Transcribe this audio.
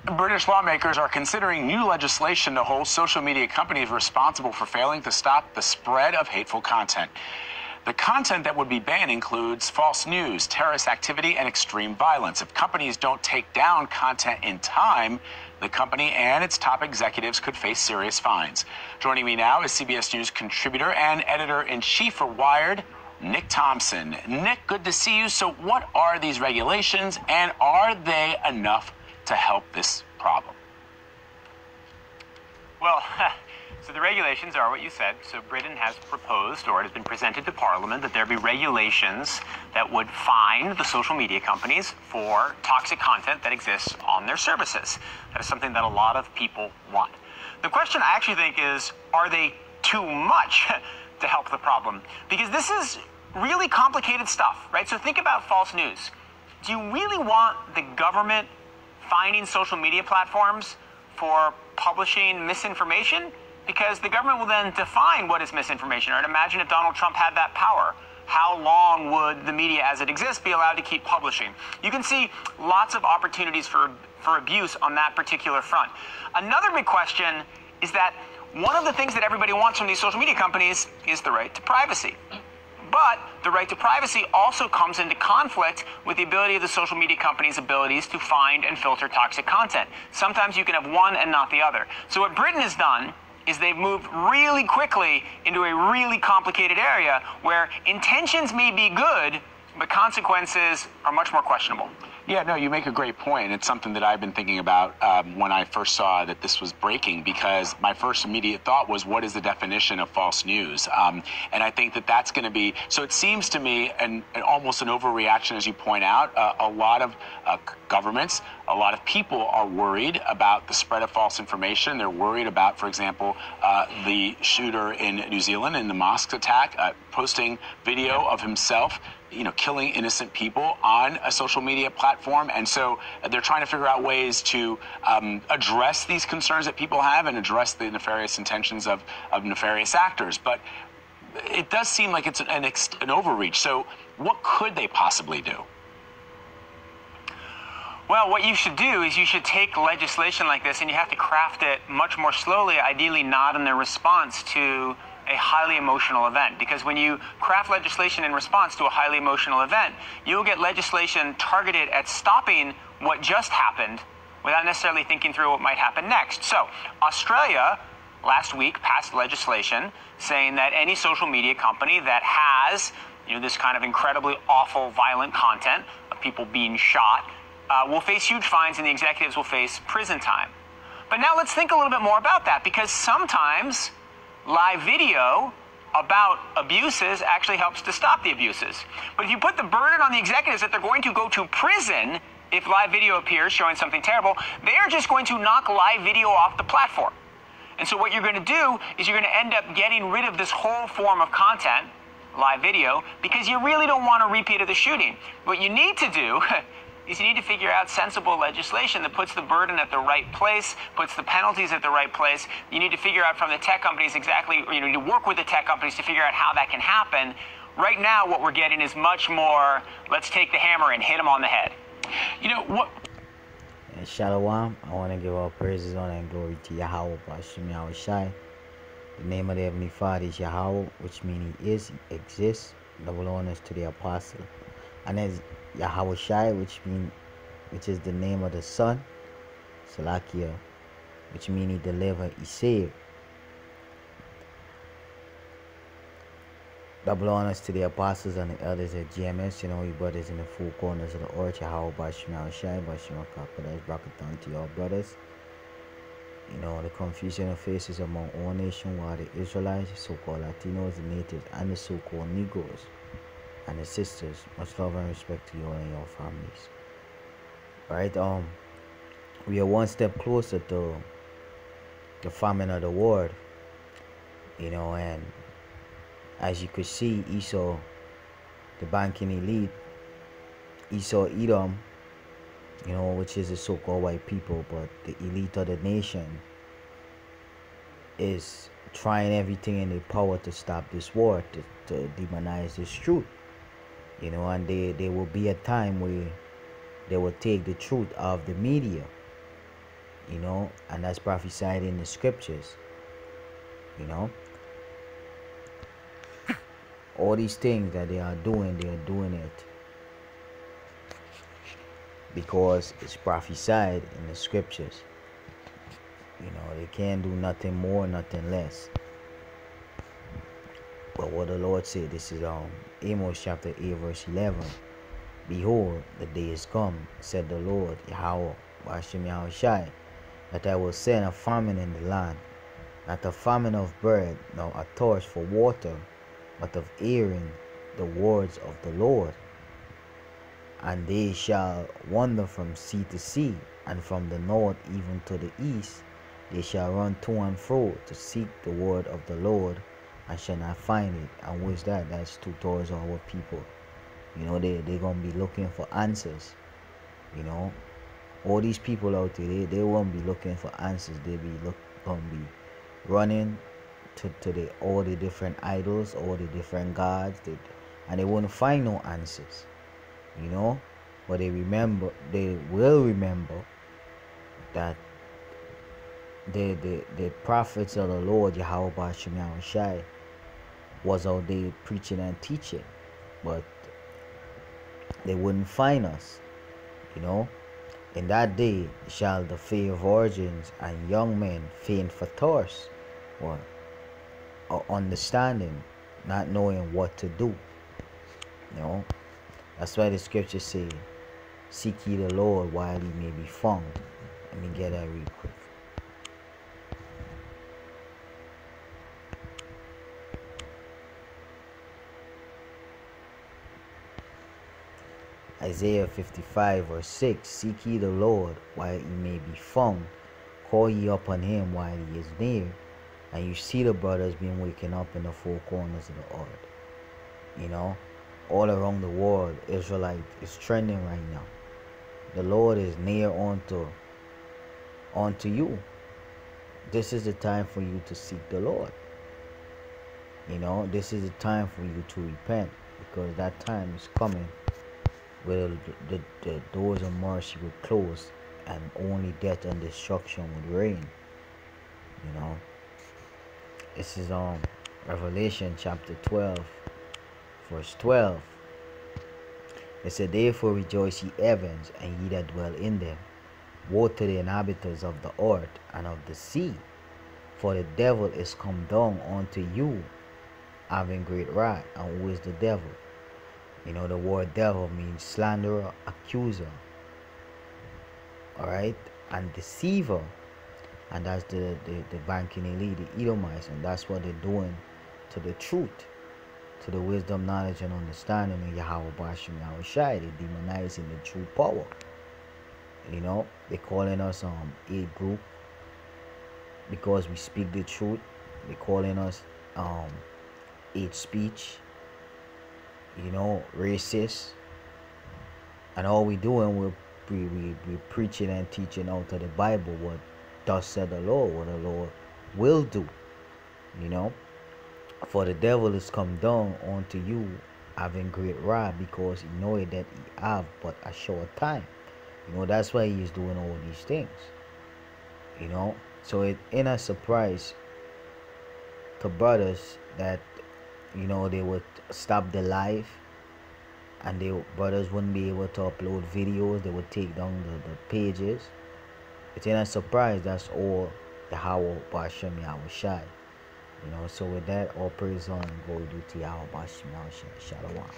British lawmakers are considering new legislation to hold social media companies responsible for failing to stop the spread of hateful content. The content that would be banned includes false news, terrorist activity, and extreme violence. If companies don't take down content in time, the company and its top executives could face serious fines. Joining me now is CBS News contributor and editor-in-chief for Wired, Nick Thompson. Nick, good to see you. So what are these regulations, and are they enough to help this problem? Well, so the regulations are what you said. So Britain has proposed, or it has been presented to Parliament, that there be regulations that would fine the social media companies for toxic content that exists on their services. That is something that a lot of people want. The question I actually think is, are they too much to help the problem? Because this is really complicated stuff, right? So think about false news. Do you really want the government fining social media platforms for publishing misinformation? Because the government will then define what is misinformation. Right? Imagine if Donald Trump had that power. How long would the media as it exists be allowed to keep publishing? You can see lots of opportunities for abuse on that particular front. Another big question is that one of the things that everybody wants from these social media companies is the right to privacy. But the right to privacy also comes into conflict with the ability of the social media companies' abilities to find and filter toxic content. Sometimes you can have one and not the other. So what Britain has done is they've moved really quickly into a really complicated area where intentions may be good, but consequences are much more questionable. Yeah, no, you make a great point. It's something that I've been thinking about when I first saw that this was breaking, because my first immediate thought was, what is the definition of false news? And I think that that's going to be, so it seems to me, and almost an overreaction, as you point out. A lot of governments, a lot of people are worried about the spread of false information. They're worried about, for example, the shooter in New Zealand in the mosque attack, posting video of himself, killing innocent people on a social media platform. And so they're trying to figure out ways to address these concerns that people have and address the nefarious intentions of nefarious actors. But it does seem like it's an overreach. So what could they possibly do? Well, what you should do is you should take legislation like this and you have to craft it much more slowly, ideally not in the response to a highly emotional event. Because when you craft legislation in response to a highly emotional event, you'll get legislation targeted at stopping what just happened without necessarily thinking through what might happen next. So Australia last week passed legislation saying that any social media company that has this kind of incredibly awful, violent content of people being shot will face huge fines, and the executives will face prison time. But now let's think a little bit more about that, because sometimes live video about abuses actually helps to stop the abuses. But if you put the burden on the executives that they're going to go to prison if live video appears showing something terrible, they are just going to knock live video off the platform. And so what you're going to do is you're going to end up getting rid of this whole form of content, live video, because you really don't want a repeat of the shooting. What you need to do is you need to figure out sensible legislation that puts the burden at the right place, puts the penalties at the right place. You need to figure out from the tech companies exactly, you need to work with the tech companies to figure out how that can happen. Right now, what we're getting is much more, let's take the hammer and hit them on the head. And Shalom, I want to give all praises, honor, and glory to Yahweh, Bashim Yahweh Shai. The name of the Heavenly Father is Yahweh, which means He is, He exists. Double honors to the apostle. And as Yahweh Shai, which is the name of the Son, Salakia, which means He delivered, He saved. Double honors to the apostles and the elders at GMS, your brothers in the four corners of the earth, Yahweh Bashim Yahweh Shai, Bashim Akapadas, Brakathon to your brothers. The confusion of faces among all nations, while the Israelites, so-called Latinos, the natives, and the so-called Negroes, and the sisters, much love and respect to you and your families. Alright, we are one step closer to the famine of the world, and as you could see, Esau, the banking elite, Esau Edom, which is the so-called white people, but the elite of the nation is trying everything in their power to stop this war, to demonize this truth. And there will be a time where they will take the truth of the media you know, and that's prophesied in the scriptures, you know. All these things that they are doing it because it's prophesied in the scriptures. You know, they can't do nothing more, nothing less. But what the Lord said, this is Amos chapter 8 verse 11. Behold, the day is come, said the Lord, Yahweh, Bashim Yahushai, that I will send a famine in the land, not a famine of bread, nor a thirst for water, but of hearing the words of the Lord. And they shall wander from sea to sea, and from the north even to the east. They shall run to and fro to seek the word of the Lord, and shall not find it. And what's that? That's 2/3 of our people. You know, they're going to be looking for answers. You know, all these people out there, they won't be looking for answers. They'll be going to be running to all the different idols, all the different gods, and they won't find no answers. You know, but they will remember that the prophets of the Lord, Yahweh Bashim Yahushai, was out there preaching and teaching, but they wouldn't find us. You know, in that day shall the fair virgins and young men faint for thirst, or understanding, not knowing what to do. You know, that's why the scriptures say, seek ye the Lord while he may be found. Let me get that real quick. Isaiah 55 verse 6, seek ye the Lord while he may be found. Call ye upon him while he is near. And you see the brothers being waking up in the four corners of the earth. You know, all around the world, Israelite is trending right now. The Lord is near unto you. This is the time for you to seek the Lord. You know, this is the time for you to repent, because that time is coming where the doors of mercy will close and only death and destruction would reign. You know, this is Revelation chapter 12 verse 12. It said, therefore rejoice ye heavens, and ye that dwell in them. Woe to the inhabitants of the earth and of the sea, for the devil is come down unto you, having great wrath. And who is the devil? You know, the word devil means slanderer, accuser, alright, and deceiver. And that's the banking elite, the Edomites, and that's what they're doing to the truth, to the wisdom, knowledge, and understanding of Yahweh Bashim Yahushai. They're demonizing the true power. You know, they're calling us hate group because we speak the truth. They're calling us hate speech, you know, racist. And all we doing, we're preaching and teaching out of the Bible what thus said the Lord, what the Lord will do. You know, for the devil is come down unto you, having great wrath, because he knoweth that he have but a short time. You know, that's why he is doing all these things. You know, so it ain't a surprise to brothers that, you know, they would stop the live, and brothers wouldn't be able to upload videos. They would take down the pages. It ain't a surprise. That's all Yahweh Bashim Yahushai. You know, so with that, all praise on and glory due to Yahweh Bashim Yahushai. Shalom.